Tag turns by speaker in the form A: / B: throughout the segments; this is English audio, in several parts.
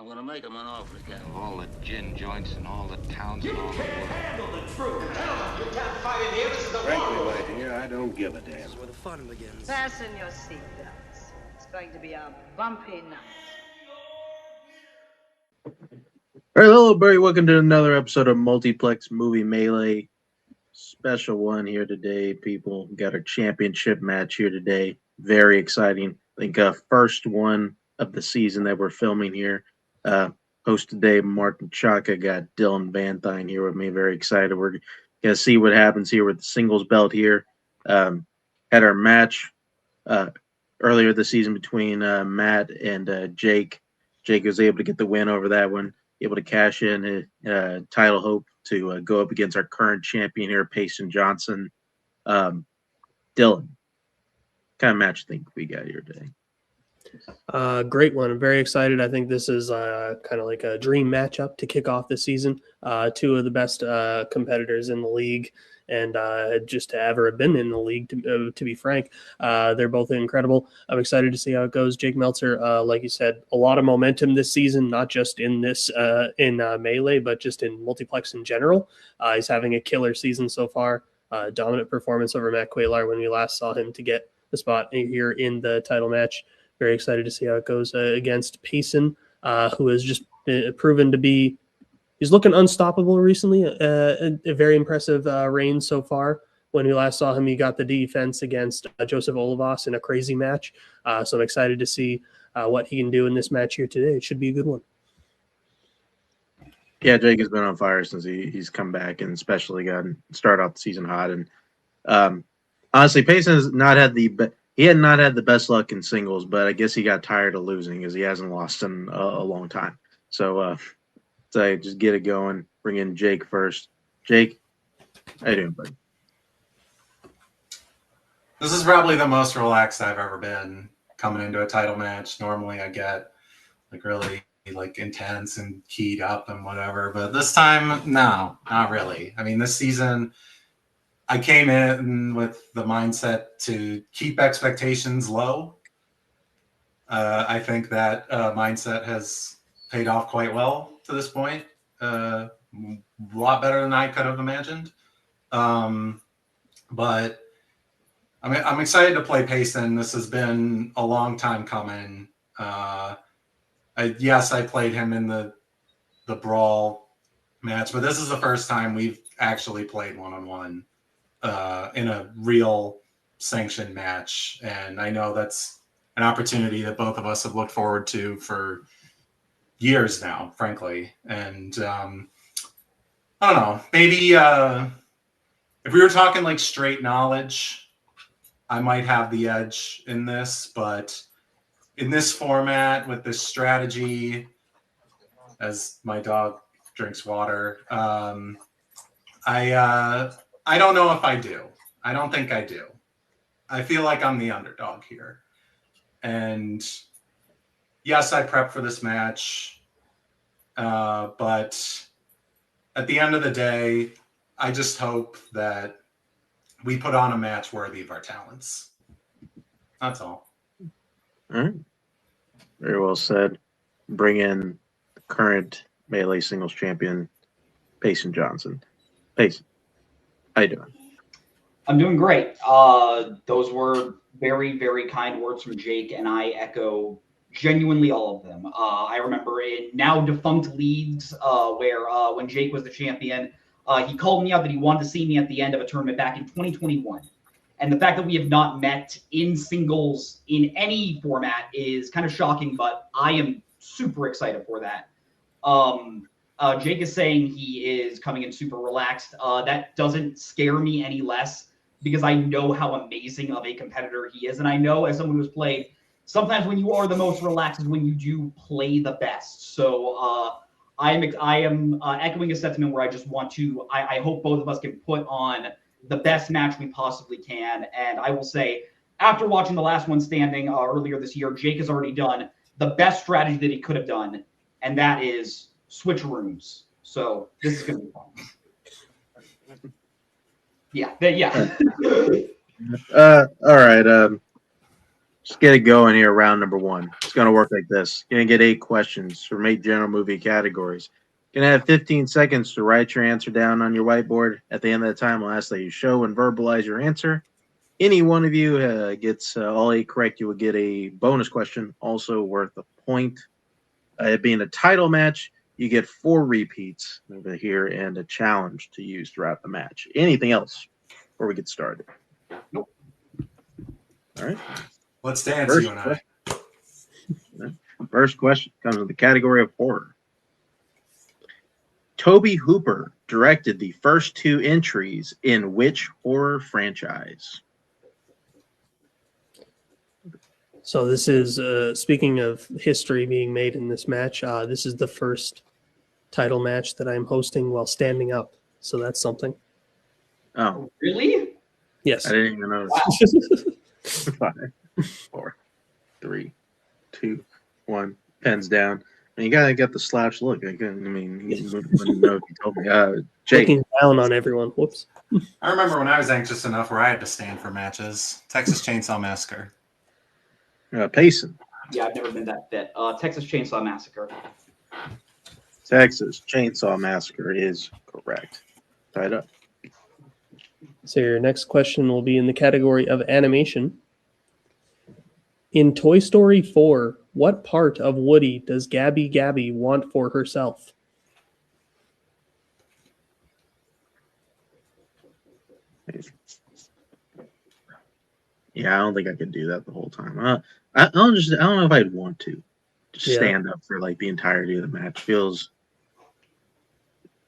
A: I'm gonna make him an offer again.
B: Of all the gin joints and all the towns and all the world.
C: Handle the truth. You can't fight in here. This is the
D: Frankly, my dear, I don't give a damn.
E: This is where the fun begins.
F: Fasten your seatbelts. It's going to be a bumpy night.
G: All right, hello, everybody. Welcome to another episode of Multiplex Movie Melee. Special one here today, people. We got our championship match here today. Very exciting. I think first one of the season that we're filming here. Host today, Martin Chaka. Got Dylan Van Thine here with me. Very excited. We're gonna see what happens here with the singles belt here. Had our match earlier this season between Matt and Jake. Jake was able to get the win over that one. Able to cash in a title hope to go up against our current champion here, Payson Johnson. Dylan, what kind of match think we got here today?
H: Great one. I'm very excited. I think this is kind of like a dream matchup to kick off the season. Two of the best competitors in the league, and just to ever have been in the league, to be frank. They're both incredible. I'm excited to see how it goes. Jake Meltzer, like you said, a lot of momentum this season, not just in this in Melee, but just in Multiplex in general. He's having a killer season so far. Dominant performance over Matt Quaylar when we last saw him to get the spot here in the title match. Very excited to see how it goes against Payson, who has just proven to be, he's looking unstoppable recently. A very impressive reign so far. When we last saw him, he got the defense against Joseph Olivas in a crazy match. So I'm excited to see what he can do in this match here today. It should be a good one.
G: Yeah, Jake has been on fire since he's come back, and especially started off the season hot. And honestly, Payson has not had he had not had the best luck in singles, but I guess he got tired of losing because he hasn't lost in a long time. So just get it going. Bring in Jake first. Jake, how you doing, buddy?
I: This is probably the most relaxed I've ever been coming into a title match. Normally I get really intense and keyed up and whatever, but this time, no, not really. I mean, this season I came in with the mindset to keep expectations low. I think that mindset has paid off quite well to this point. A lot better than I could have imagined. But I'm excited to play Payson. This has been a long time coming. Yes, I played him in the Brawl match, but this is the first time we've actually played one-on-one in a real sanctioned match. And I know that's an opportunity that both of us have looked forward to for years now, frankly. And I don't know, maybe if we were talking like straight knowledge, I might have the edge in this, but in this format with this strategy, as my dog drinks water, I don't know if I do. I don't think I do. I feel like I'm the underdog here. And yes, I prepped for this match. But at the end of the day, I just hope that we put on a match worthy of our talents. That's all.
G: All right. Very well said. Bring in the current Melee singles champion, Payson Johnson. Payson, how you doing?
J: I'm doing great. Those were very, very kind words from Jake, and I echo genuinely all of them. I remember in now defunct leagues where when Jake was the champion, he called me up that he wanted to see me at the end of a tournament back in 2021. And the fact that we have not met in singles in any format is kind of shocking, but I am super excited for that. Jake is saying he is coming in super relaxed. That doesn't scare me any less because I know how amazing of a competitor he is. And I know as someone who's played, sometimes when you are the most relaxed is when you do play the best. So I am echoing a sentiment where I just want to, I hope both of us can put on the best match we possibly can. And I will say, after watching the last one standing earlier this year, Jake has already done the best strategy that he could have done, and that is switch rooms. So this is going to be fun. Yeah.
G: All right. Let's get it going here. Round number one. It's going to work like this. You're going to get 8 questions from 8 general movie categories. You're going to have 15 seconds to write your answer down on your whiteboard. At the end of the time, we'll ask that you show and verbalize your answer. Any one of you gets all 8 correct, you will get a bonus question, also worth a point. It being a title match, you get 4 repeats over here and a challenge to use throughout the match. Anything else before we get started?
J: Nope.
G: All right.
I: Let's dance,
G: First
I: you and I.
G: First question comes in the category of horror. Toby Hooper directed the first 2 entries in which horror franchise?
H: So this is speaking of history being made in this match. This is the first title match that I'm hosting while standing up. So that's something.
G: Oh,
J: Really?
H: Yes.
G: I didn't even notice.
J: Wow.
G: 5, 4, 3, 2, 1. Pens down. And you gotta get the slouch look. You wouldn't know if you told me. Jake.
H: Looking down on everyone. Whoops.
I: I remember when I was anxious enough where I had to stand for matches. Texas Chainsaw Massacre.
G: Payson.
J: Yeah, I've never been that fit. Texas Chainsaw Massacre.
G: Texas Chainsaw Massacre is correct. Tied up.
H: So your next question will be in the category of animation. In Toy Story 4, what part of Woody does Gabby want for herself?
G: Yeah, I don't think I could do that the whole time. I don't know if I'd want to just stand up for like the entirety of the match.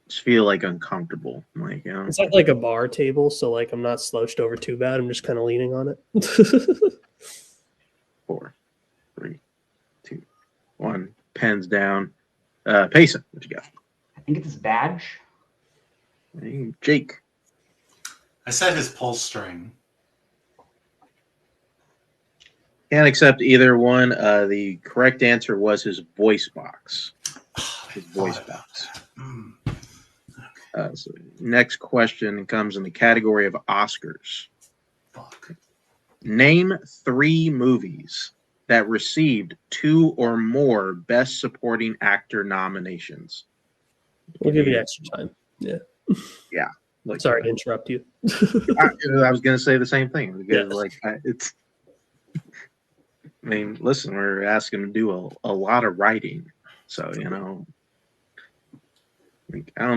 G: Just feel like uncomfortable. Like,
H: It's not like a bar table, so like I'm not slouched over too bad. I'm just kind of leaning on it.
G: 4, 3, 2, 1. Pens down. Payson, what you got?
J: I think it's his badge.
G: Jake.
I: I said his pull string.
G: Can't accept either one. The correct answer was his voice box. His voice box. So next question comes in the category of Oscars.
I: Fuck.
G: Name 3 movies that received 2 or more Best Supporting Actor nominations.
H: We'll give you extra time. Yeah.
G: Yeah. Like,
H: Sorry to interrupt you.
G: I was going to say the same thing because,
H: Yes.
G: I mean, listen, we're asking to do a lot of writing, so I don't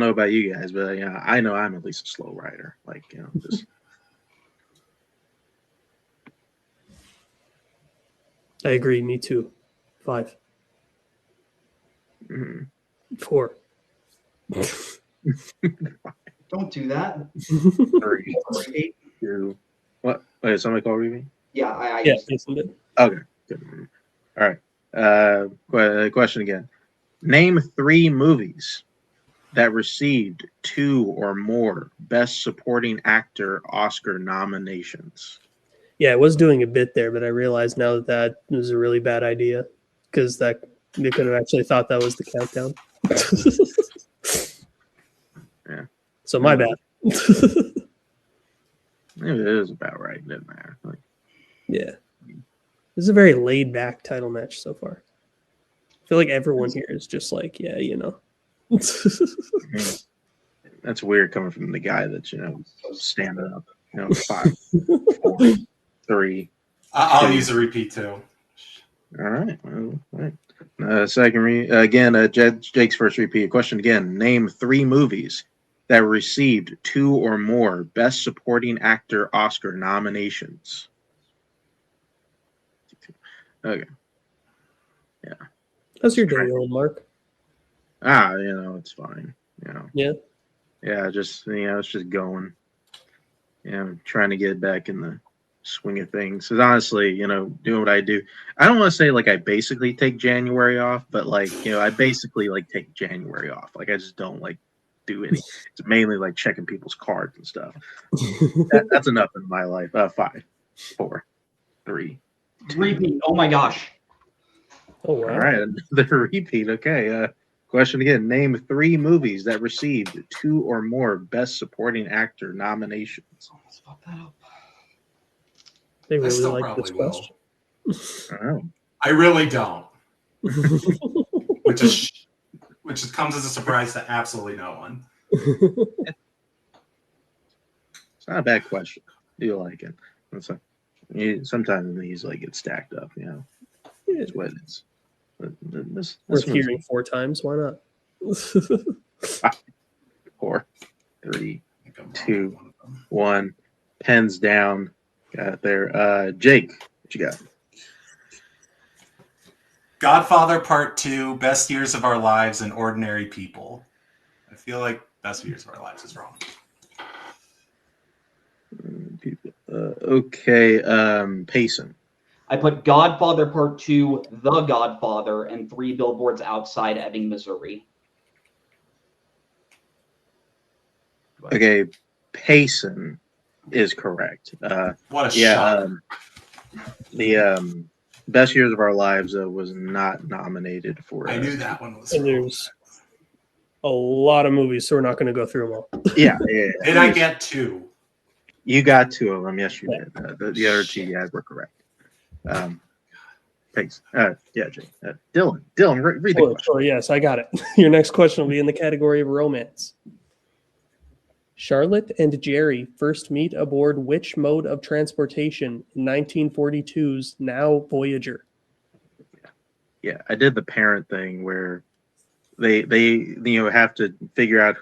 G: know about you guys, but I know I'm at least a slow writer. Just.
H: I agree. Me too. 5. 4.
J: Don't do that.
G: 3, 2. What? Wait, somebody call Ruby?
J: Yeah, I
H: Yeah, Jason did.
G: Okay. Good. All right. Question again. Name 3 movies that received 2 or more Best Supporting Actor Oscar nominations.
H: Yeah, I was doing a bit there, but I realized now that was a really bad idea because that they could have actually thought that was the countdown.
G: Yeah.
H: So my bad.
G: Maybe it is about right. It doesn't matter.
H: Yeah. This is a very laid back title match so far. I feel like everyone here is just like, yeah,
G: That's weird coming from the guy that's, standing up. 5, 4, 3.
I: I'll use a repeat too.
G: All right. Well, all right. Jake's first repeat. Question again. Name 3 movies that received 2 or more Best Supporting Actor Oscar nominations. Okay. Yeah.
H: How's your day going, Mark?
G: It's fine.
H: Yeah.
G: Yeah, it's just going. I'm trying to get back in the swing of things. Because honestly, doing what I do, I don't want to say like I basically take January off, but I basically take January off. Like I just don't do any. It's mainly checking people's cards and stuff. That's enough in my life. 5, 4, 3. 2.
J: Repeat. Oh my gosh.
H: Oh wow.
G: All right, another repeat. Okay. Question again. Name 3 movies that received 2 or more Best Supporting Actor nominations.
J: Let's fuck that up.
H: They
I: I
H: really
I: still
H: like
I: probably
H: this
I: will.
H: question.
G: I don't know.
I: I really don't. which comes as a surprise to absolutely no one.
G: It's not a bad question. Do you like it? Sometimes these like get stacked up, you know. It's what it is. But this
H: Worth
G: one's
H: hearing 4 times. Why not?
G: 4, 3,
I: I think I'm wrong
G: 2,
I: on one of them.
G: 1. Pens down. Got it there. Jake, what you got?
I: Godfather Part 2, Best Years of Our Lives and Ordinary People. I feel like Best Years of Our Lives is wrong.
G: Okay, Payson.
J: I put Godfather Part 2, The Godfather, and 3 Billboards Outside Ebbing, Missouri.
G: Okay, Payson is correct.
I: What a
G: Yeah,
I: shock.
G: the Best Years of Our Lives was not nominated for.
I: I knew that one was
H: And
I: wrong.
H: there's a lot of movies, so we're not going to go through them all.
G: Yeah.
I: Did I get 2?
G: You got 2 of them. Yes, you
H: Yeah.
G: did. The other 2 you had were correct. Thanks. Yeah, Jake. Dylan, read the question.
H: Sure, yes, I got it. Your next question will be in the category of romance. Charlotte and Jerry first meet aboard which mode of transportation in 1942's Now Voyager?
G: Yeah, I did the parent thing where they have to figure out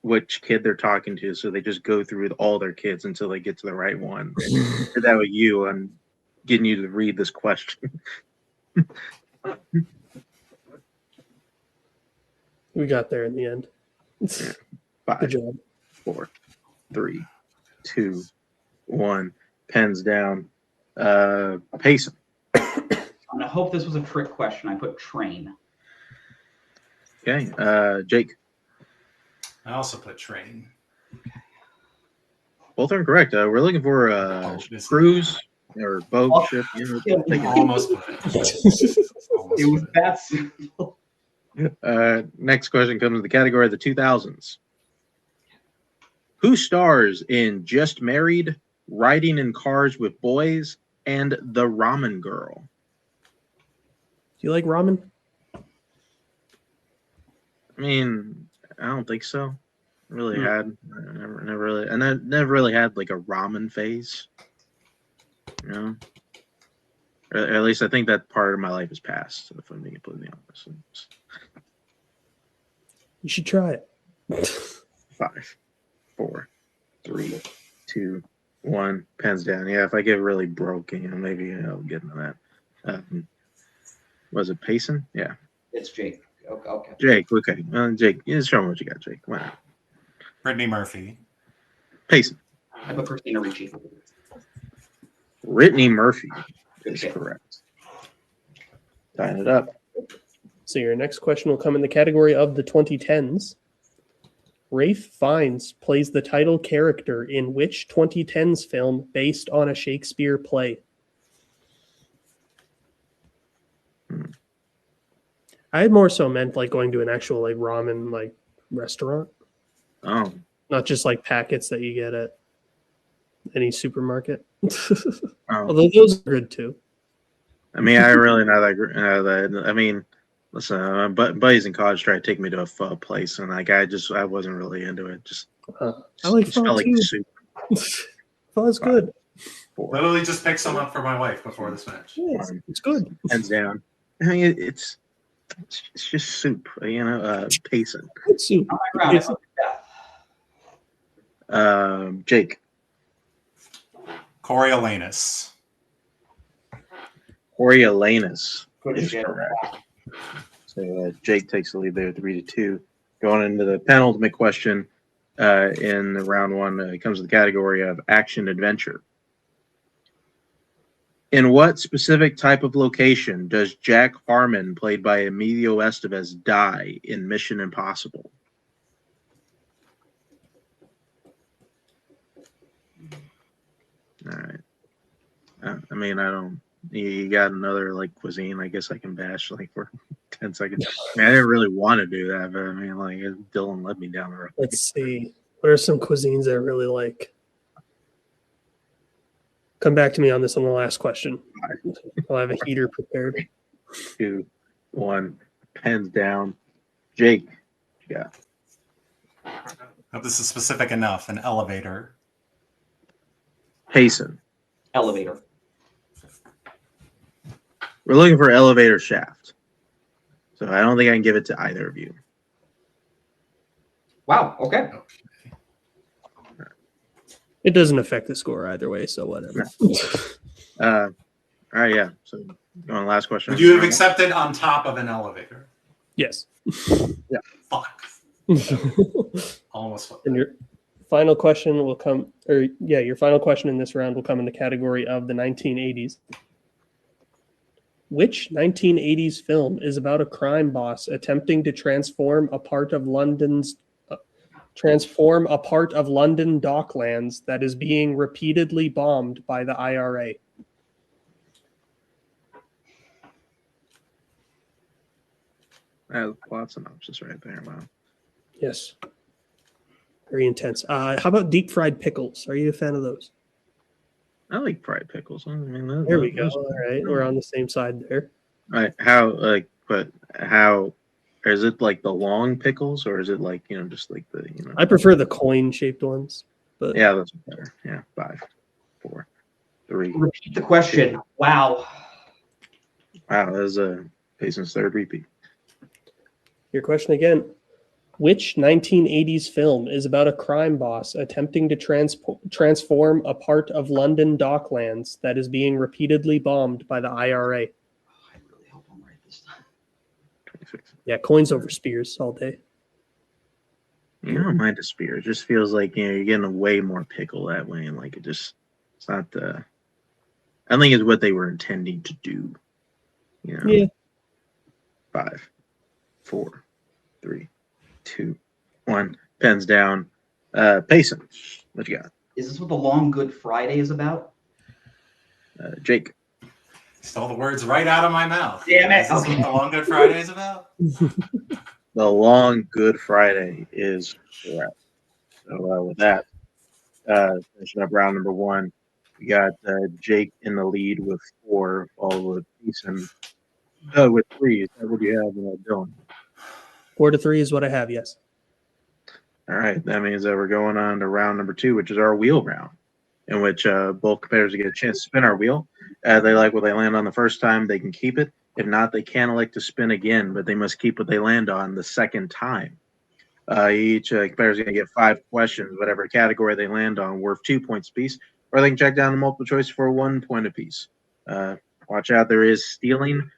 G: which kid they're talking to, so they just go through all their kids until they get to the right one. Did that with you on getting you to read this question.
H: We got there in the end. Good
G: 5,
H: job.
G: 4, 3, 2, 1. Pens down. Payson.
J: And I hope this was a trick question. I put train.
G: Okay. Jake.
I: I also put train.
G: Both are correct. We're looking for
I: This-
G: cruise or boat, ship.
I: Almost put it. Almost
J: It was
I: put it.
J: that simple.
G: Next question comes in the category of the 2000s. Who stars in Just Married, Riding in Cars with Boys, and The Ramen Girl?
H: Do you like ramen?
G: I mean, I don't think so. Really had. I never really had like a ramen phase. You know, or at least I think that part of my life is past. If I'm being completely honest.
H: You should try it.
G: 5, 4, 3, 2, 1. Pens down. Yeah, if I get really broke, maybe I'll get into that. Was it Payson? Yeah.
J: It's Jake. Okay.
G: Jake. Okay. Jake, just show me what you got, Jake. Why not?
I: Brittany Murphy.
G: Payson.
J: I put Christina Ricci.
G: Brittany Murphy
J: Good
G: is
J: shit.
G: correct. Tying it up.
H: So your next question will come in the category of the 2010s. Rafe Fiennes plays the title character in which 2010s film based on a Shakespeare play? I had more so meant like going to an actual like ramen like restaurant,
G: Oh.
H: not just like packets that you get at any supermarket.
G: Oh.
H: Although those are good too.
G: I mean, I really not that. I mean, listen, buddies in college tried to take me to a pho place, and like I wasn't really into it. Just
H: I like
G: just
H: pho
G: felt like
H: too.
G: soup.
H: Pho's good.
G: 4.
I: Literally just picked some up for my wife before this match.
H: Yeah, it's good.
G: Hands down. I mean, it's just soup. Payson.
H: Good soup.
J: On my ground, I put Death.
G: Jake.
I: Coriolanus.
G: Coriolanus
J: Good
G: is
J: shit.
G: correct. So Jake takes the lead there, 3-2. Going into the penultimate question in round 1, it comes to the category of action adventure. In what specific type of location does Jack Harmon, played by Emilio Estevez, die in Mission Impossible? All right. I mean, I don't. You got another like cuisine? I guess I can bash like for 10 seconds. I mean, I didn't really want to do that, but I mean, like Dylan led me down the road.
H: Let's see. What are some cuisines I really like? Come back to me on this on the last question. I'll have a heater prepared.
G: 2, 1. Pens down. Jake, yeah.
I: Hope this is specific enough. An elevator.
G: Payson.
J: Elevator.
G: We're looking for elevator shaft. So I don't think I can give it to either of you.
J: Wow. Okay.
H: It doesn't affect the score either way, so whatever.
G: All right, yeah. So going last question.
I: Would you have accepted on top of an elevator?
H: Yes.
G: Yeah.
I: Fuck. Almost.
H: And your final question will come, your final question in this round will come in the category of the 1980s. Which 1980s film is about a crime boss attempting to transform a part of London docklands that is being repeatedly bombed by the IRA?
G: Plot synopsis right there. Wow.
H: Yes. Very intense. How about deep fried pickles? Are you a fan of those?
G: I like fried pickles. I mean,
H: There we go. All right. We're on the same side there.
G: All right. How is it like the long pickles or is it like, just like the,
H: I prefer the coin shaped ones, but
G: yeah, that's better. Yeah. 5, 4, 3.
J: Repeat the question. Wow.
G: Wow. That was Payson's third repeat.
H: Your question again. Which 1980s film is about a crime boss attempting to transform a part of London docklands that is being repeatedly bombed by the IRA?
J: I really hope I'm right this time.
G: 26.
H: Yeah, coins over spears all day.
G: You don't mind a spear. It just feels like you're getting a way more pickle that way, and like it's not the. I think it's what they were intending to do.
H: Yeah.
G: 5, 4, 3, 2, 1. Pens down. Payson, what you got?
J: Is this what the Long Good Friday is about?
G: Jake.
I: Stole the words right out of my mouth.
J: Damn it.
I: Is this what the Long Good Friday is about?
G: The Long Good Friday is correct. So with that, finishing up round number 1, we got Jake in the lead with 4, followed with Payson with 3. Is that what you have, Dylan?
H: 4 to 3 is what I have. Yes.
G: All right. That means that we're going on to round number 2, which is our wheel round, in which both competitors get a chance to spin our wheel. They like what they land on the first time, they can keep it. If not, they can elect to spin again, but they must keep what they land on the second time. Each competitor is going to get 5 questions, whatever category they land on, worth 2 points apiece, or they can check down the multiple choice for 1 point apiece. Watch out, there is stealing.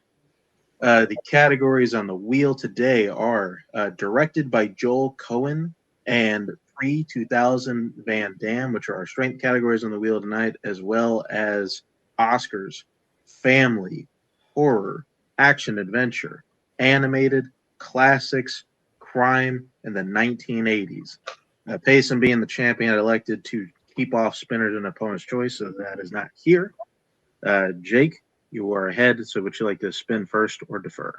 G: The categories on the wheel today are directed by Joel Cohen and pre-2000 Van Damme, which are our strength categories on the wheel tonight, as well as Oscars, family, horror, action adventure, animated, classics, crime, in the 1980s. Payson, being the champion, elected to keep off spinners and opponent's choice, so that is not here. Jake, you are ahead, so would you like to spin first or defer?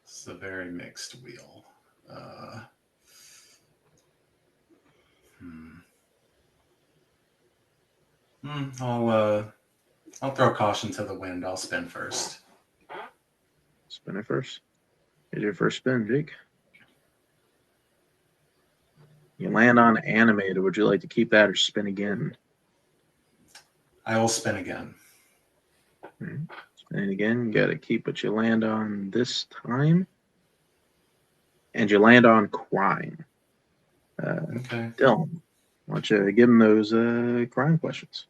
I: It's a very mixed wheel. I'll throw caution to the wind. I'll spin first.
G: Spin it first. Here's your first spin, Jake. You land on animated. Would you like to keep that or spin again?
I: I will spin again.
G: Spin again. You got to keep what you land on this time. And you land on crime.
I: Okay.
G: Dylan, why don't you give them those crime questions?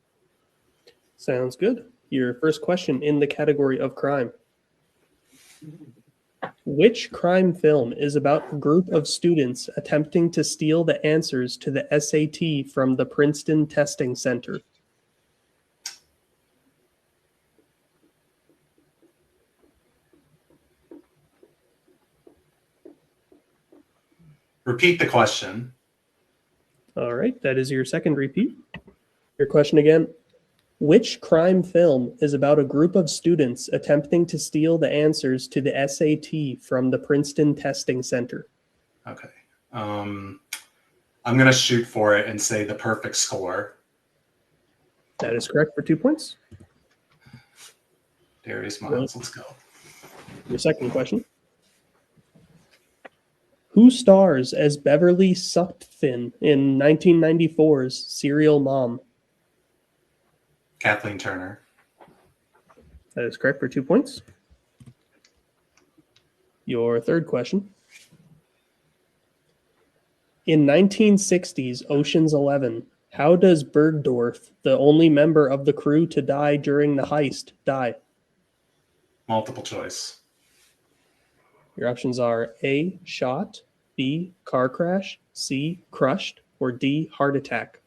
H: Sounds good. Your first question in the category of crime. Which crime film is about a group of students attempting to steal the answers to the SAT from the Princeton Testing Center?
I: Repeat the question.
H: All right, that is your second repeat. Your question again. Which crime film is about a group of students attempting to steal the answers to the SAT from the Princeton Testing Center?
I: Okay. I'm going to shoot for it and say the perfect score.
H: That is correct for 2 points.
I: Darius Miles, let's go.
H: Your second question. Who stars as Beverly Sutphin in 1994's Serial Mom?
I: Kathleen Turner.
H: That is correct for 2 points. Your third question. In 1960's Ocean's 11, how does Bergdorf, the only member of the crew to die during the heist, die?
I: Multiple choice.
H: Your options are A, shot, B, car crash, C, crushed, or D, heart attack.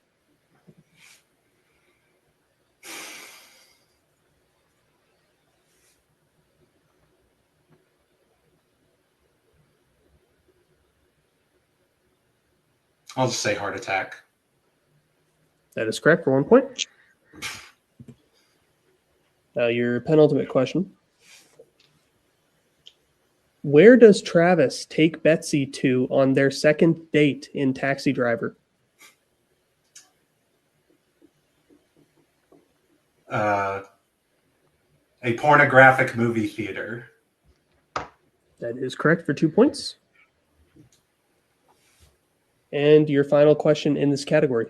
I: I'll just say heart attack.
H: That is correct for 1 point. Now your penultimate question. Where does Travis take Betsy to on their second date in Taxi Driver?
I: A pornographic movie theater.
H: That is correct for 2 points. And your final question in this category.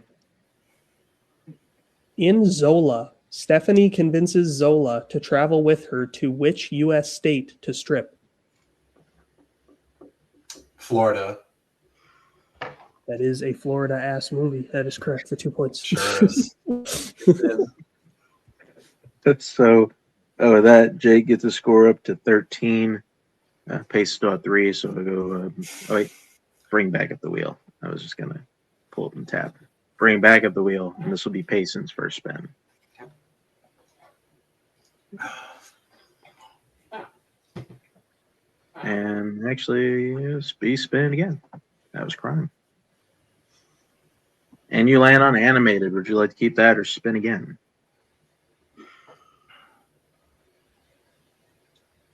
H: In Zola, Stephanie convinces Zola to travel with her to which U.S. state to strip?
I: Florida.
H: That is a Florida-ass movie. That is correct for 2 points.
I: Sure is.
G: So, that Jake gets a score up to 13. Payson still at 3, so we'll go. Bring back up the wheel. I was just gonna pull up and tap. Bring back up the wheel, and this will be Payson's first spin. And actually, speed spin again. That was crime. And you land on animated. Would you like to keep that or spin again?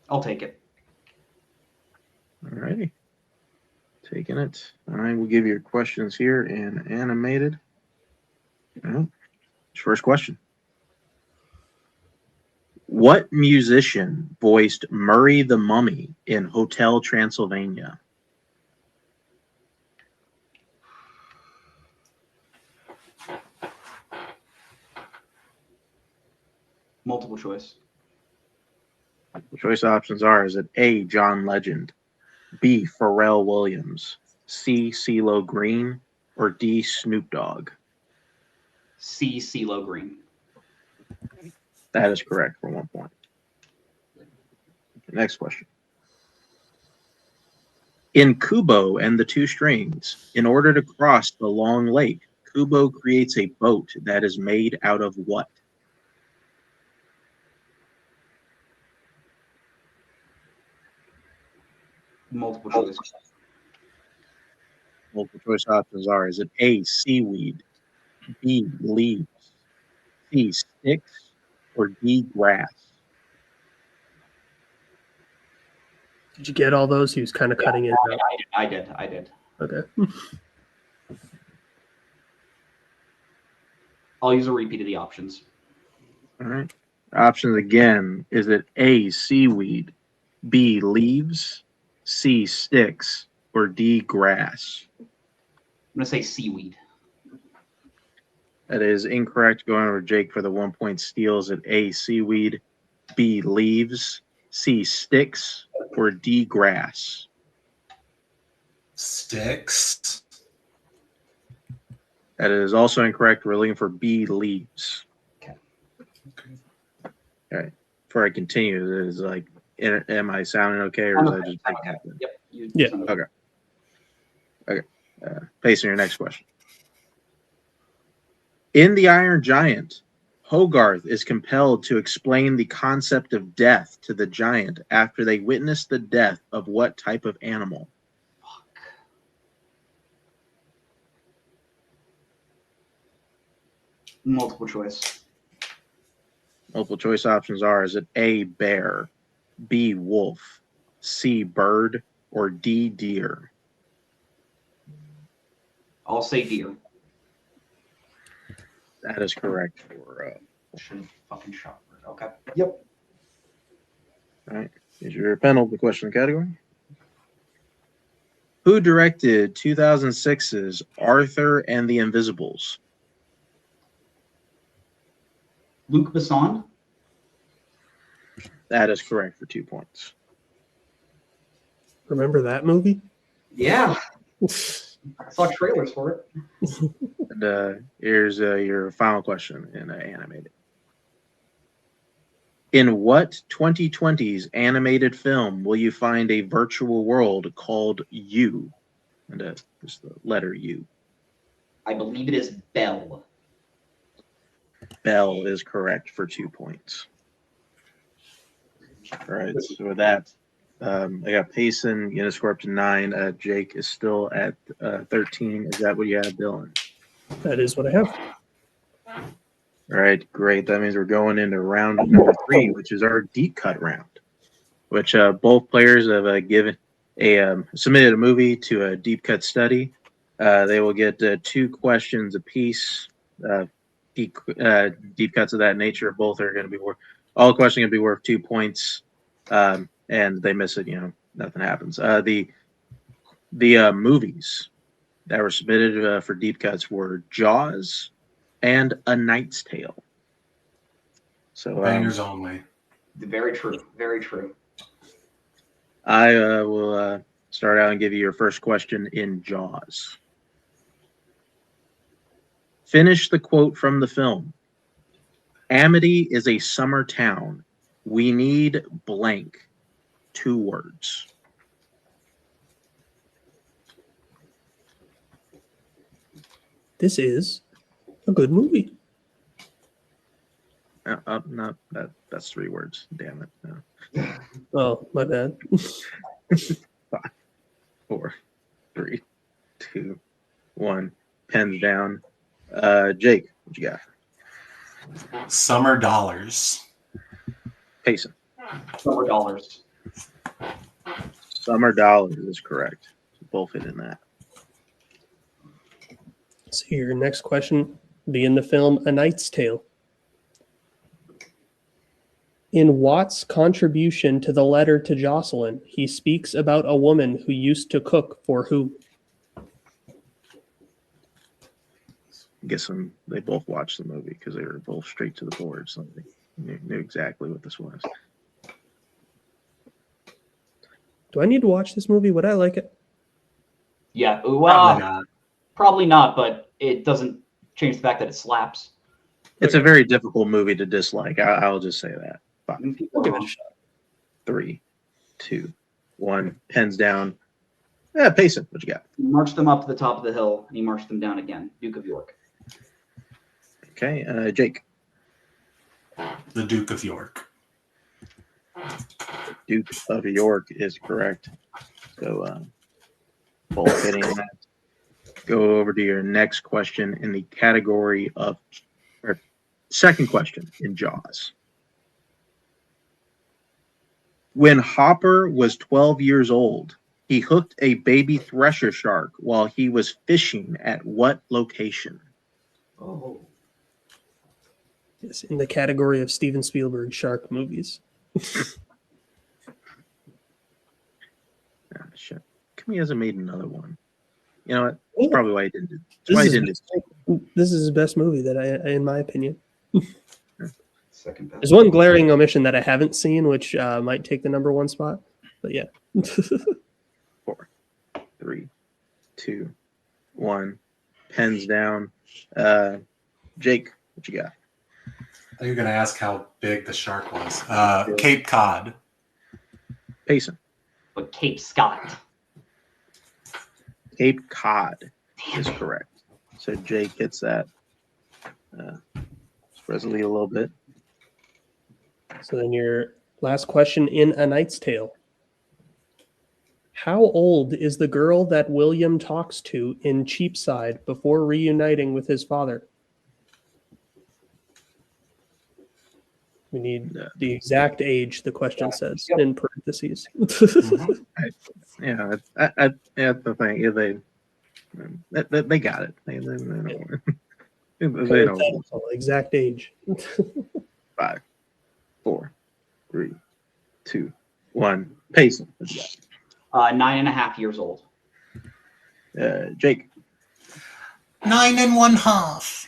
J: I'll take it.
G: All righty. Taking it. All right, we'll give you your questions here in animated. All right. First question. What musician voiced Murray the Mummy in Hotel Transylvania?
J: Multiple choice.
G: The choice options are: is it A, John Legend, B, Pharrell Williams, C, CeeLo Green, or D, Snoop Dogg?
J: C, CeeLo Green.
G: That is correct for 1 point. Next question. In Kubo and the Two Strings, in order to cross the long lake, Kubo creates a boat that is made out of what?
J: Multiple choice.
G: Multiple choice options are: is it A, seaweed, B, leaves, C, sticks, or D, grass?
H: Did you get all those? He was kind of cutting it out.
J: I did.
H: Okay.
J: I'll use a repeat of the options.
G: All right. Options again. Is it A, seaweed, B, leaves, C, sticks, or D, grass?
J: I'm going to say seaweed.
G: That is incorrect. Going over Jake for the 1 point steal. Is it A, seaweed, B, leaves, C, sticks, or D, grass?
I: Sticks.
G: That is also incorrect. We're looking for B, leaves.
J: Okay.
G: All right. Before I continue, is like, am I sounding okay, or is I just
J: Okay.
G: taking it?
J: Yep.
H: Yeah.
G: Okay. Okay. Payson, your next question. In The Iron Giant, Hogarth is compelled to explain the concept of death to the giant after they witness the death of what type of animal?
J: Multiple choice.
G: Multiple choice options are: is it A, bear, B, wolf, C, bird, or D, deer?
J: I'll say deer.
G: That is correct for
J: Should have fucking shot for it. Okay. Yep.
G: all right. Is your penultimate question category? Who directed 2006's Arthur and the Invisibles?
J: Luc Besson.
G: That is correct for 2 points.
H: Remember that movie?
J: Yeah. I saw trailers for it.
G: And here's your final question in animated. In what 2020's animated film will you find a virtual world called U? And just the letter U.
J: I believe it is Belle.
G: Bell is correct for 2 points. All right, so with that, I got Payson, you know, score up to 9. Jake is still at 13. Is that what you have, Dylan?
H: That is what I have.
G: All right, great. That means we're going into round number 3, which is our deep cut round, which both players have given submitted a movie to a deep cut study. They will get 2 questions apiece. Deep cuts of that nature. Both are going to be worth. All questions are going to be worth 2 points, and they miss it. You know, nothing happens. The movies that were submitted for deep cuts were Jaws and A Knight's Tale. So
I: Bangers only.
J: Very true. Very true.
G: I will start out and give you your first question in Jaws. Finish the quote from the film. Amity is a summer town. We need blank. 2 words.
H: This is a good movie.
G: No, that's 3 words. Damn it. No.
H: Oh, my bad.
G: 5, 4, 3, 2, 1. Pens down. Jake, what you got?
I: Summer Dollars.
G: Payson.
J: Summer dollars.
G: Summer Dollars is correct. Both hit in that.
H: So your next question will be in the film A Knight's Tale. In Watt's contribution to the letter to Jocelyn, he speaks about a woman who used to cook for who?
G: Guessing they both watched the movie because they were both straight to the board, so they knew exactly what this was.
H: Do I need to watch this movie? Would I like it?
J: Yeah.
I: Probably
J: Well,
I: not.
J: probably not, but it doesn't change the fact that it slaps.
G: It's a very difficult movie to dislike. I'll just say that. 5,
H: I'll give it a shot.
G: 3, 2, 1. Pens down. Yeah, Payson, what you got?
J: He marched them up to the top of the hill, and he marched them down again. Duke of York.
G: Okay, Jake.
I: The Duke of York.
G: Duke of York is correct. So, both hitting that. Go over to your next question in the category of, or second question in Jaws. When Hopper was 12 years old, he hooked a baby thresher shark while he was fishing at what location?
J: Oh.
H: Yes, in the category of Steven Spielberg shark movies.
G: Ah, shit. Come he hasn't made another one. You know what? That's probably why he didn't. That's why he didn't.
H: This is his best movie that in my opinion.
J: Second best.
H: There's one glaring omission that I haven't seen, which might take the number 1 spot. But yeah.
G: 4, 3, 2, 1. Pens down. Jake, what you got?
I: You're going to ask how big the shark was. Cape Cod.
G: Payson.
J: But Cape Scott.
G: Cape Cod is correct. So Jake hits that. Spreads the lead a little bit.
H: So then your last question in A Knight's Tale. How old is the girl that William talks to in Cheapside before reuniting with his father? We need the exact age, the question says, in parentheses.
I: Mhm.
G: Yeah, that's the thing. They got it. They don't, they know.
H: Coincidental, exact age.
G: 5, 4, 3, 2, 1. Payson.
J: 9.5 years old.
G: Jake.
I: 9 1/2.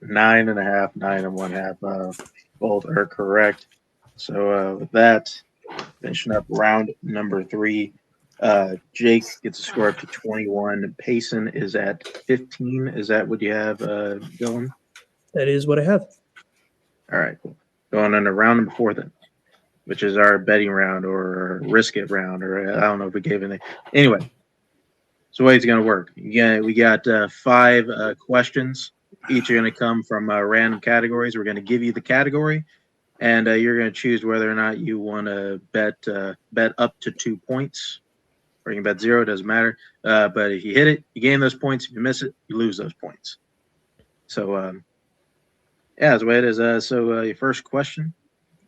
G: 9.5, 9 1/2. Both are correct. So with that, finishing up round number 3. Jake gets a score up to 21. Payson is at 15. Is that what you have, Dylan?
H: That is what I have.
G: All right, cool. Going on to round number 4 then, which is our betting round or risk it round, or I don't know if we gave anything. Anyway, so the way it's going to work. We got 5 questions. Each are going to come from random categories. We're going to give you the category, and you're going to choose whether or not you want to bet up to 2 points, or you can bet 0. It doesn't matter. But if you hit it, you gain those points. If you miss it, you lose those points. So, yeah, that's the way it is. So your first question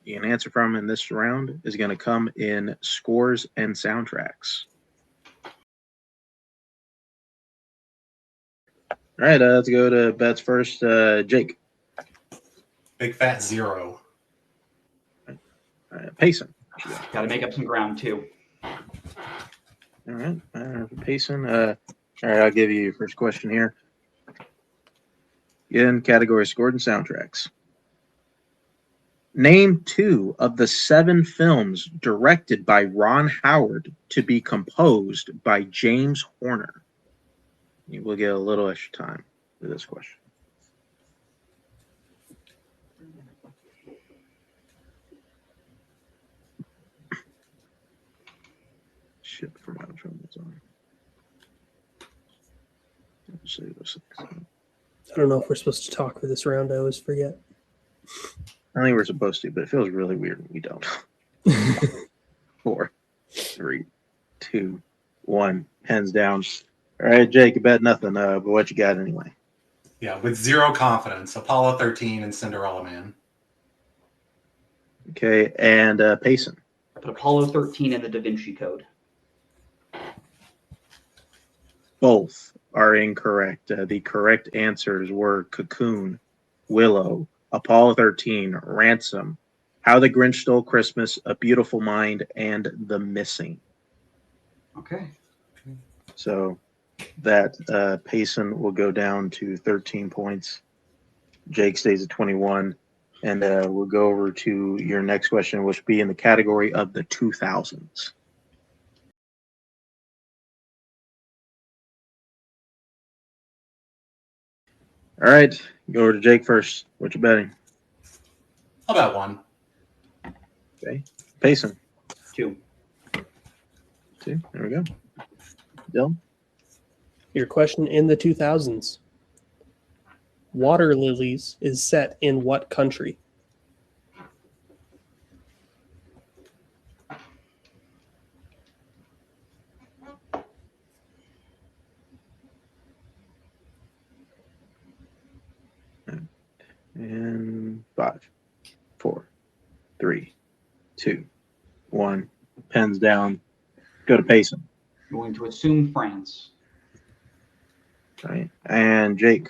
G: you can answer from in this round is going to come in scores and soundtracks. All right, let's go to bets first. Jake.
I: Big fat 0.
G: Payson.
J: Got to make up some ground too.
G: All right, Payson. All right, I'll give you your first question here. In category scored and soundtracks. Name 2 of the 7 films directed by Ron Howard to be composed by James Horner. You will get a little extra time for this question. Shit, I forgot which one was on.
H: I don't know if we're supposed to talk for this round. I always forget.
G: I think we're supposed to, but it feels really weird when we don't. 4, 3, 2, 1. Hands down. All right, Jake, you bet nothing, but what you got anyway?
I: Yeah, with 0 confidence. Apollo 13 and Cinderella Man.
G: Okay, and Payson.
J: Put Apollo 13 in the Da Vinci Code.
G: Both are incorrect. The correct answers were Cocoon, Willow, Apollo 13, Ransom, How the Grinch Stole Christmas, A Beautiful Mind, and The Missing.
J: Okay.
G: So that Payson will go down to 13 points. Jake stays at 21. And we'll go over to your next question, which will be in the category of the 2000s. All right, go over to Jake first. What you betting?
I: How about 1?
G: Okay, Payson.
J: 2.
G: 2. There we go. Dylan.
H: Your question in the 2000s. Water Lilies is set in what country?
G: And 5, 4, 3, 2, 1. Pens down. Go to Payson.
J: I'm going to assume France.
G: Right. And Jake.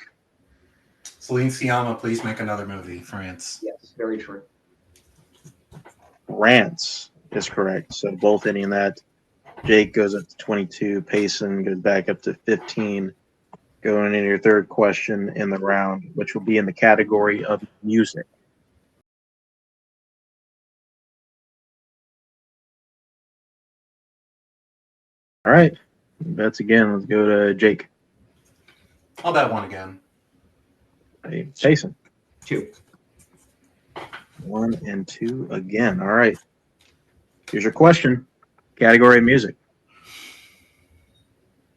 I: Celine Sciamma, please make another movie. France.
J: Yes, very true.
G: France is correct. So both hitting that. Jake goes up to 22. Payson goes back up to 15. Going into your third question in the round, which will be in the category of music. All right. Bets again. Let's go to Jake.
I: I'll bet 1 again.
G: Hey, Payson.
J: 2.
G: 1 and 2 again. All right. Here's your question. Category of music.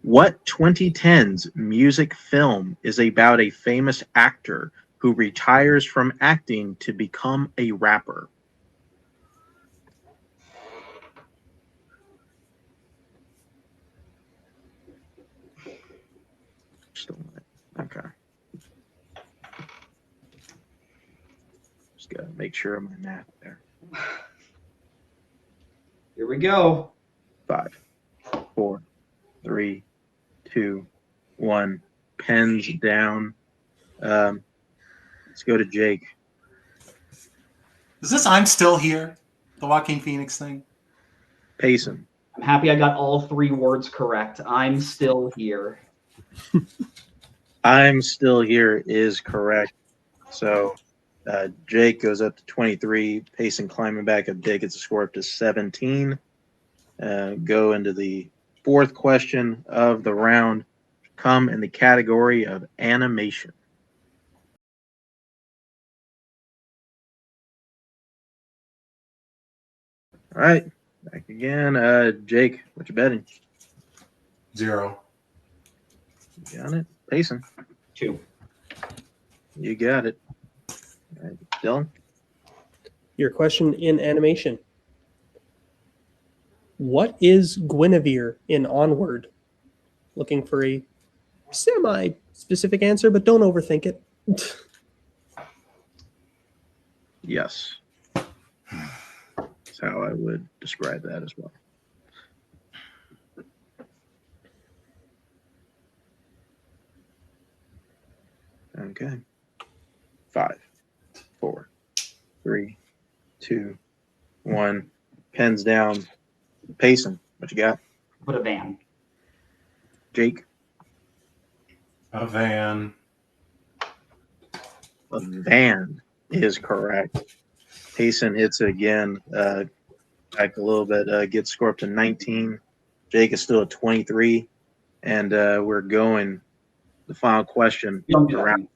G: What 2010s music film is about a famous actor who retires from acting to become a rapper? Okay. Just gotta make sure of my math there.
J: Here we go.
G: 5, 4, 3, 2, 1. Pens down. Let's go to Jake.
I: Is this I'm Still Here? The Joaquin Phoenix thing?
G: Payson.
J: I'm happy I got all 3 words correct. I'm still here.
G: I'm Still Here is correct. So Jake goes up to 23. Payson climbing back up. Jake gets a score up to 17. Go into the 4th question of the round. Come in the category of animation. All right, back again. Jake, what you betting?
I: 0.
G: You got it. Payson,
J: 2.
G: you got it. All right, Dylan,
H: Your question in animation. What is Guinevere in Onward? Looking for a semi-specific answer, but don't overthink it.
G: yes. That's how I would describe that as well. Okay. 5, 4, 3, 2, 1. Pens down. Payson, what you got?
J: Put a van.
G: Jake?
I: A van.
G: A van is correct. Payson hits it again. Back a little bit. Gets score up to 19. Jake is still at 23. And we're going the final question
J: Don't do
G: around,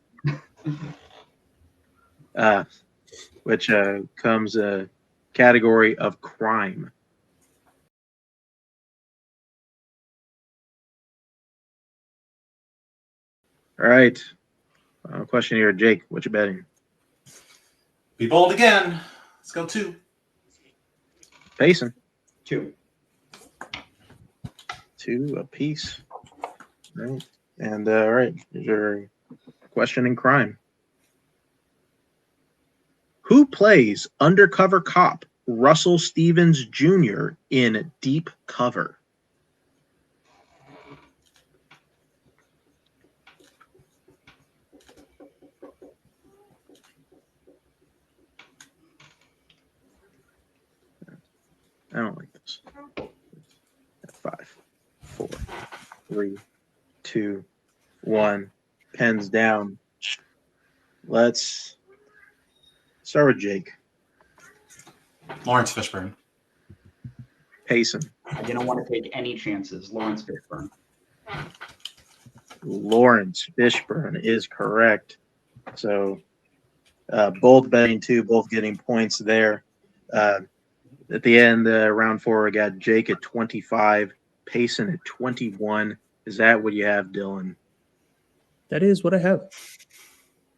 G: which comes a category of crime. All right. Final question here, Jake. What you betting?
I: Be bold again. Let's go 2.
G: Payson.
J: 2.
G: 2 apiece. Right. And all right, here's your question in crime. Who plays undercover cop Russell Stevens Jr. in Deep Cover? I don't like this. 5, 4, 3, 2, 1. Pens down. Let's start with Jake.
I: Lawrence Fishburne.
G: Payson.
J: I didn't want to take any chances. Lawrence Fishburne.
G: Lawrence Fishburne is correct. So both betting 2, both getting points there. At the end, round 4, we got Jake at 25, Payson at 21. Is that what you have, Dylan?
H: That is what I have.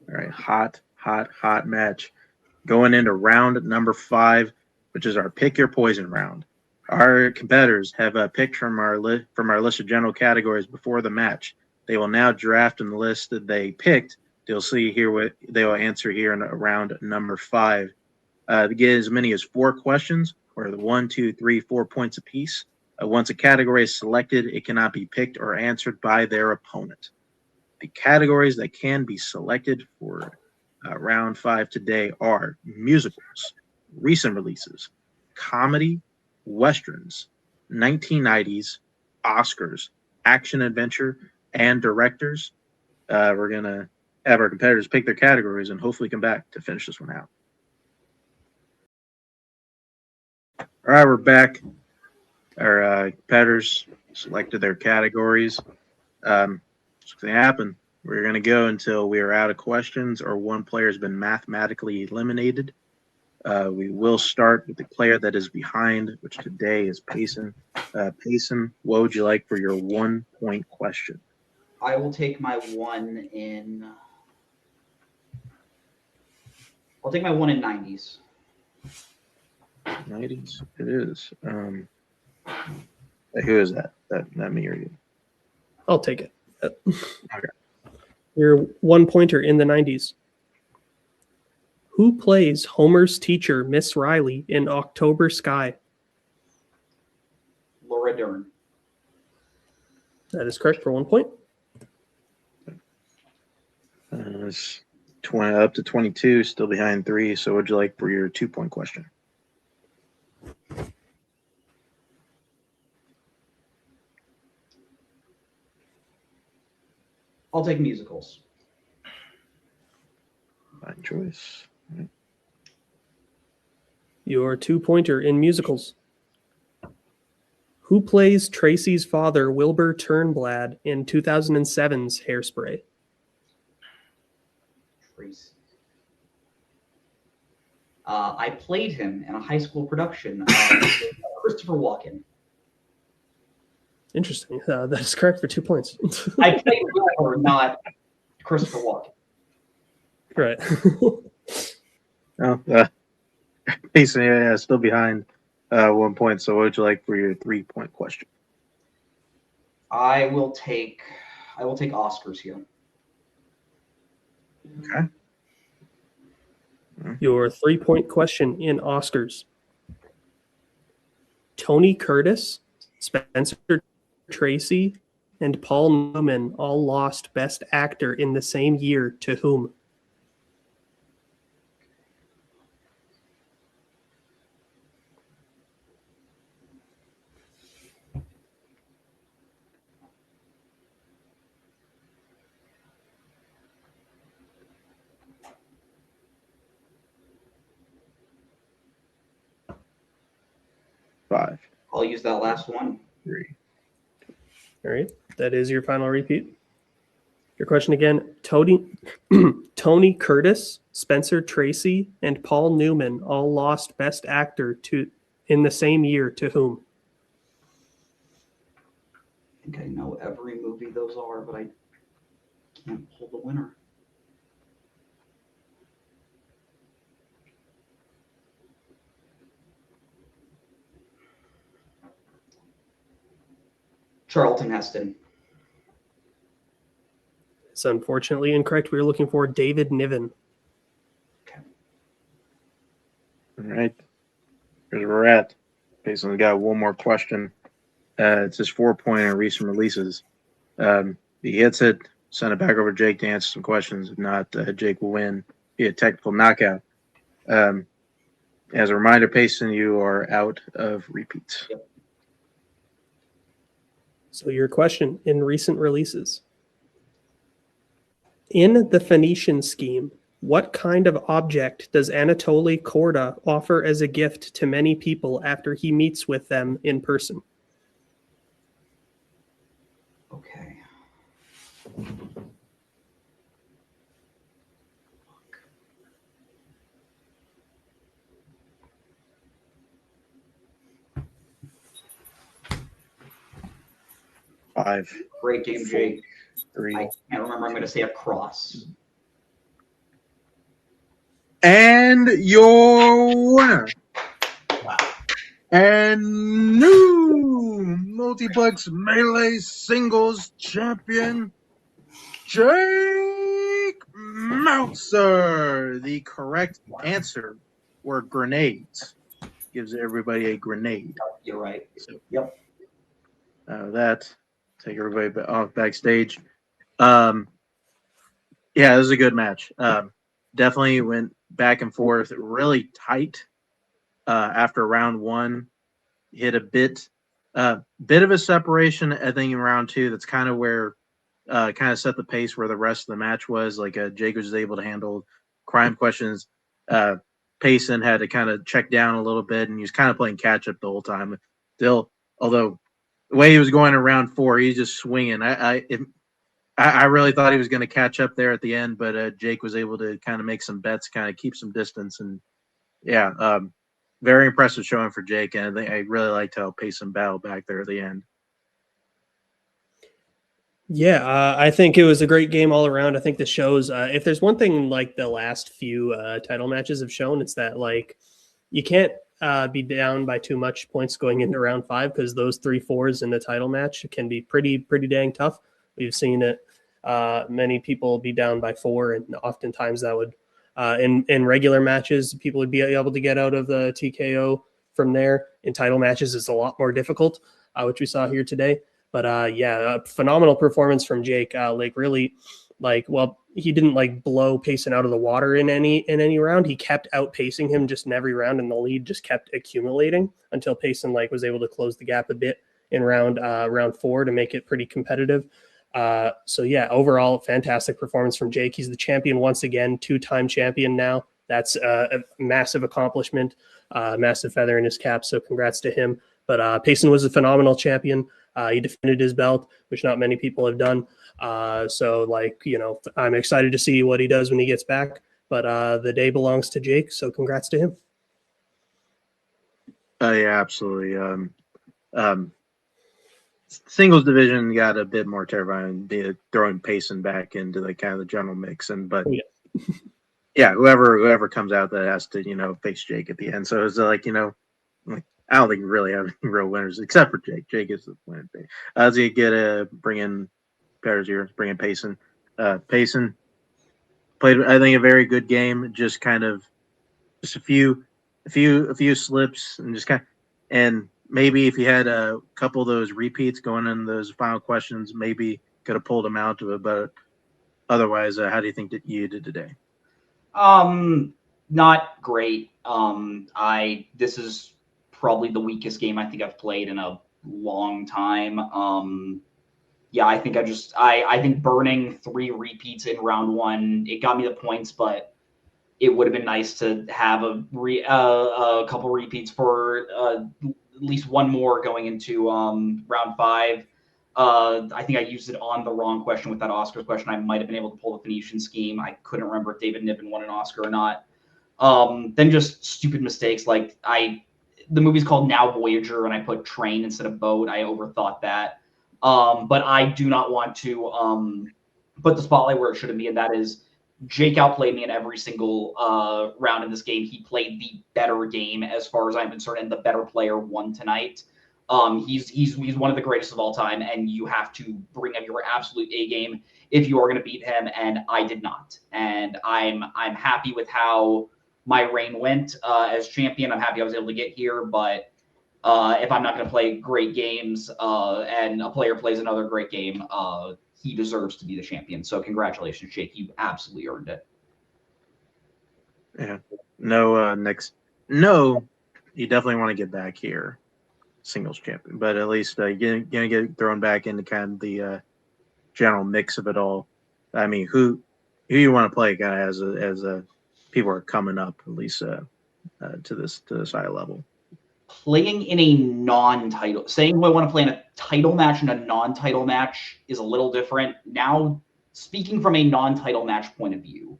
G: All right, hot match. Going into round number 5, which is our Pick Your Poison round. Our competitors have picked from our list of general categories before the match. They will now draft in the list that they picked. They'll see here what they will answer here in round number 5. To get as many as 4 questions, or the 1, 2, 3, 4 points apiece. Once a category is selected, it cannot be picked or answered by their opponent. The categories that can be selected for round 5 today are musicals, recent releases, comedy, westerns, 1990s, Oscars, action adventure, and directors. We're going to have our competitors pick their categories and hopefully come back to finish this one out. All right, we're back. Our competitors selected their categories. What's going to happen? We're going to go until we are out of questions or one player has been mathematically eliminated. We will start with the player that is behind, which today is Payson. Payson, what would you like for your 1-point question?
J: I will take my 1 in. I'll take my 1 in 90s.
G: 90s, it is. Who is that? That me or you?
H: I'll take it.
G: Okay.
H: Your 1-pointer in the 90s. Who plays Homer's teacher, Miss Riley, in October Sky?
J: Laura Dern.
H: That is correct for 1 point.
G: It's 20 up to 22, still behind 3. So what'd you like for your 2-point question?
J: I'll take musicals.
G: Fine choice.
H: Your 2-pointer in musicals. Who plays Tracy's father, Wilbur Turnblad, in 2007's Hairspray?
J: Tracy. I played him in a high school production. Christopher Walken.
H: Interesting. That is correct for 2 points.
J: I played Wilbur, not Christopher Walken.
H: Right.
G: Oh, Payson, yeah, still behind 1 point. So what would you like for your 3-point question?
J: I will take Oscars here.
G: Okay.
H: Your 3-point question in Oscars. Tony Curtis, Spencer Tracy, and Paul Newman all lost Best Actor in the same year to whom?
G: Five,
J: I'll use that last one.
G: 3.
H: All right. That is your final repeat. Your question again. Tony Curtis, Spencer Tracy, and Paul Newman all lost Best Actor in the same year to whom?
J: I think I know every movie those are, but I can't pull the winner. Charlton Heston.
H: It's unfortunately incorrect. We were looking for David Niven.
J: Okay.
G: All right. Here's where we're at. Payson's got one more question. It's his 4-point in recent releases. He hits it, send it back over to Jake to answer some questions. If not, Jake will win via technical knockout. As a reminder, Payson, you are out of repeats.
J: Yep.
H: So your question in recent releases. In the Phoenician scheme, what kind of object does Anatoly Korda offer as a gift to many people after he meets with them in person?
J: Okay.
G: Five,
J: Great game, Jake.
G: 3.
J: I can't remember. I'm going to say a cross.
G: And your winner.
I: Wow.
G: And new Multiplex Melee Singles Champion, Jake Meltzer. The correct answer were grenades. Gives everybody a grenade.
J: You're right.
G: So,
J: Yep.
G: that take everybody off backstage. Yeah, this is a good match. Definitely went back and forth, really tight. After round 1, hit a bit of a separation. I think in round 2, that's kind of where kind of set the pace where the rest of the match was. Like Jake was able to handle crime questions. Payson had to kind of check down a little bit, and he was kind of playing catch up the whole time. Still, although the way he was going in round 4, he's just swinging. I really thought he was going to catch up there at the end, but Jake was able to kind of make some bets, kind of keep some distance, and yeah, very impressive showing for Jake. And I really liked how Payson battled back there at the end.
H: Yeah, I think it was a great game all around. I think the shows, if there's one thing like the last few title matches have shown, it's that like you can't be down by too much points going into round 5, because those 3-4s in the title match can be pretty dang tough. We've seen it. Many people be down by 4, and oftentimes that would in regular matches people would be able to get out of the TKO from there. In title matches, it's a lot more difficult, which we saw here today. But yeah, a phenomenal performance from Jake. Like really, like well, he didn't like blow Payson out of the water in any round. He kept outpacing him just in every round, and the lead just kept accumulating until Payson like was able to close the gap a bit in round 4 to make it pretty competitive. So yeah, overall, fantastic performance from Jake. He's the champion once again, 2-time champion now. That's a massive accomplishment, massive feather in his cap. So congrats to him. But Payson was a phenomenal champion. He defended his belt, which not many people have done. So like, you know, I'm excited to see what he does when he gets back. But the day belongs to Jake. So congrats to him.
G: Yeah, absolutely. Singles division got a bit more terrifying, throwing Payson back into the kind of the general mix, but yeah, whoever comes out that has to face Jake at the end. So it's like like, I don't think we really have any real winners except for Jake. Jake is the winner. As you get bring in pairs here, bring in Payson. Payson played, I think, a very good game. Just kind of just a few slips and just and maybe if you had a couple of those repeats going in those final questions, maybe could have pulled him out of it. But otherwise, how do you think that you did today?
J: Not great. This is probably the weakest game I think I've played in a long time. Yeah, I think I think burning 3 repeats in round 1, it got me the points, but it would have been nice to have a couple repeats for at least one more going into round 5. I think I used it on the wrong question with that Oscars question. I might have been able to pull the Phoenician scheme. I couldn't remember if David Niven won an Oscar or not. Then just stupid mistakes like the movie's called Now Voyager and I put train instead of boat. I overthought that. But I do not want to put the spotlight where it shouldn't be, and that is Jake outplayed me in every single round in this game. He played the better game as far as I'm concerned, and the better player won tonight. He's one of the greatest of all time, and you have to bring up your absolute A game if you are going to beat him. And I did not, and I'm happy with how my reign went as champion. I'm happy I was able to get here, but if I'm not going to play great games and a player plays another great game, he deserves to be the champion. So congratulations, Jake. You absolutely earned it.
G: Yeah. No, no, you definitely want to get back here, singles champion, but at least you're gonna get thrown back into kind of the general mix of it all. I mean, who you want to play kind of as people are coming up at least to this high level.
J: Playing in a non-title, saying who I want to play in a title match and a non-title match is a little different. Now, speaking from a non-title match point of view,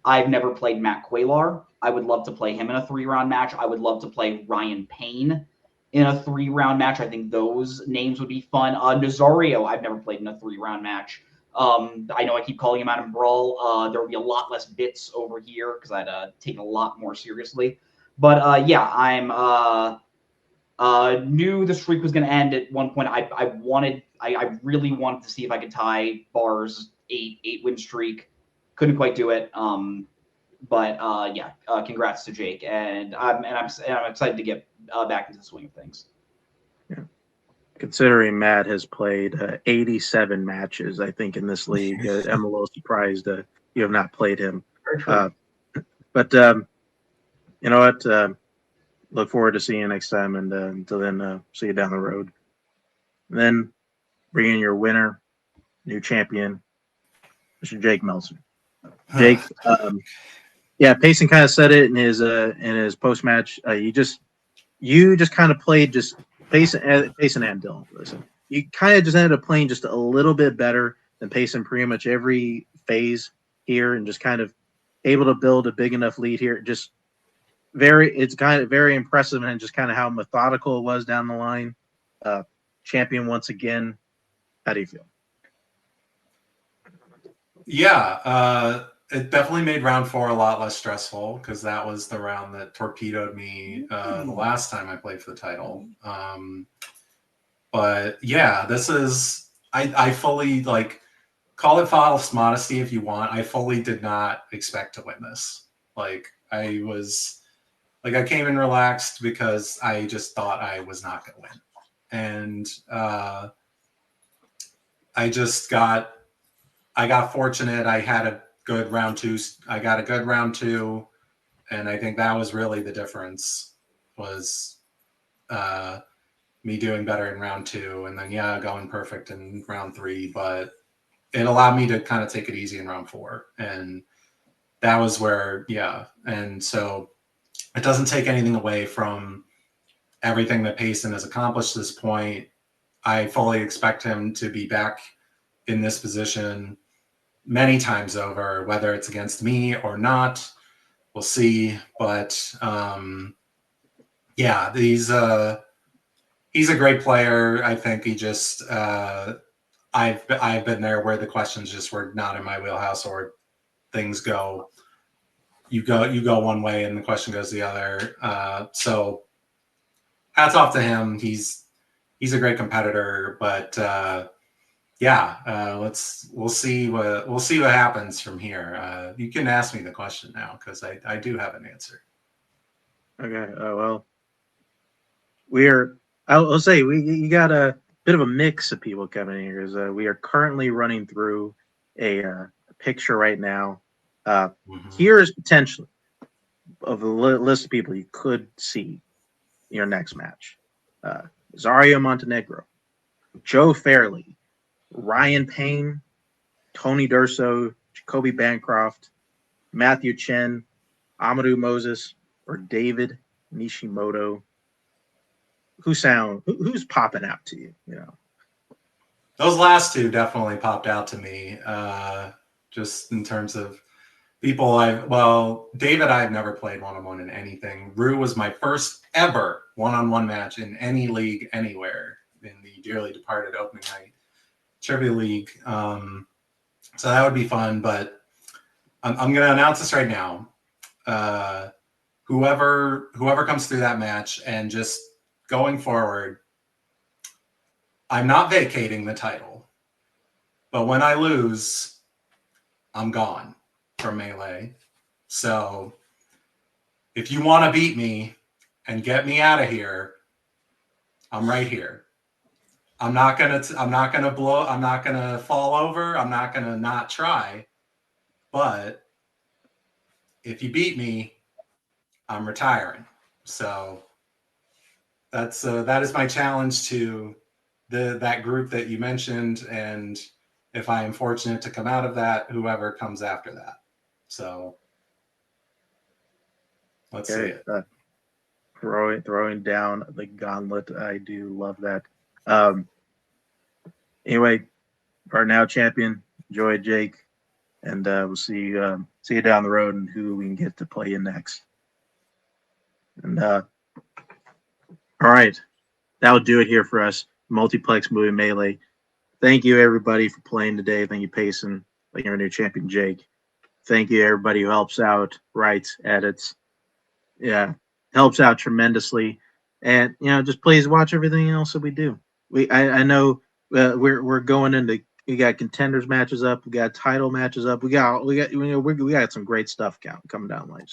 J: I've never played Matt Quaylar. I would love to play him in a 3-round match. I would love to play Ryan Payne in a 3-round match. I think those names would be fun. Nazario, I've never played in a 3-round match. I know I keep calling him out in Brawl. There would be a lot less bits over here because I'd take it a lot more seriously. But yeah, I'm knew the streak was going to end at one point. I really wanted to see if I could tie Barr's 8-win streak. Couldn't quite do it. But yeah, congrats to Jake, and I'm excited to get back into the swing of things.
G: Yeah. Considering Matt has played 87 matches, I think in this league, I'm a little surprised you have not played him. But you know what? Look forward to seeing you next time, and until then, see you down the road. And then bring in your winner, new champion, Mr. Jake Meltzer. Jake, yeah, Payson kind of said it in his post match. You just kind of played just Payson and Dylan. Listen, you kind of just ended up playing just a little bit better than Payson pretty much every phase here, and just kind of able to build a big enough lead here. It's kind of very impressive, and just kind of how methodical it was down the line. Champion once again. How do you feel?
I: Yeah, it definitely made round 4 a lot less stressful because that was the round that torpedoed me the last time I played for the title. But yeah, this is I fully call it false modesty if you want. I fully did not expect to win this. I came in relaxed because I just thought I was not going to win. And I got fortunate. I had a good round two. I got a good round two, and I think that was really the difference. Was me doing better in round two, and then going perfect in round three. But it allowed me to kind of take it easy in round four, and that was where And so it doesn't take anything away from everything that Payson has accomplished at this point. I fully expect him to be back in this position many times over, whether it's against me or not. We'll see. But he's a great player. I think he just I've been there where the questions just were not in my wheelhouse, or things go you go one way and the question goes the other. So hats off to him. He's a great competitor, but we'll see what happens from here. You can ask me the question now, because I do have an answer.
G: Okay. Well, I'll say you got a bit of a mix of people coming in here. We are currently running through a picture right now. Here is potentially of the list of people you could see in your next match: Zario Montenegro, Joe Fairley, Ryan Payne, Tony Durso, Jacoby Bancroft, Matthew Chen, Amadou Moses, or David Nishimoto. Who's popping out to you?
I: Those last two definitely popped out to me. Just in terms of people David, I've never played one-on-one in anything. Rue was my first ever one-on-one match in any league anywhere, in the dearly departed opening night trivia league. So that would be fun, but I'm going to announce this right now. Whoever comes through that match, and just going forward, I'm not vacating the title, but when I lose, I'm gone from Melee. So if you want to beat me and get me out of here, I'm right here. I'm not gonna blow. I'm not gonna fall over. I'm not gonna not try. But if you beat me, I'm retiring. So that is my challenge to that group that you mentioned, and if I am fortunate to come out of that, whoever comes after that. So let's see it.
G: Throwing down the gauntlet. I do love that. Anyway, our now champion, enjoy, Jake, and we'll see you down the road, and who we can get to play in next. And all right, that'll do it here for us. Multiplex Movie Melee. Thank you, everybody, for playing today. Thank you, Payson. Thank you, our new champion, Jake. Thank you, everybody who helps out, writes, edits. Yeah, helps out tremendously. And just please watch everything else that we do. I know we're going into. We got contenders matches up. We got title matches up. We got some great stuff coming down the line.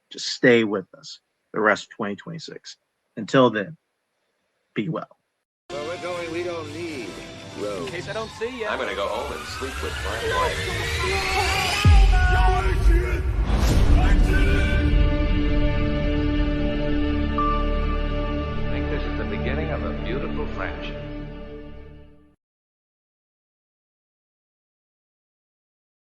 G: Just stay with us the rest of 2026. Until then, be well.
D: Well, we're going. We don't need roads.
C: In case I don't see you.
B: I'm gonna go home and sleep with my wife.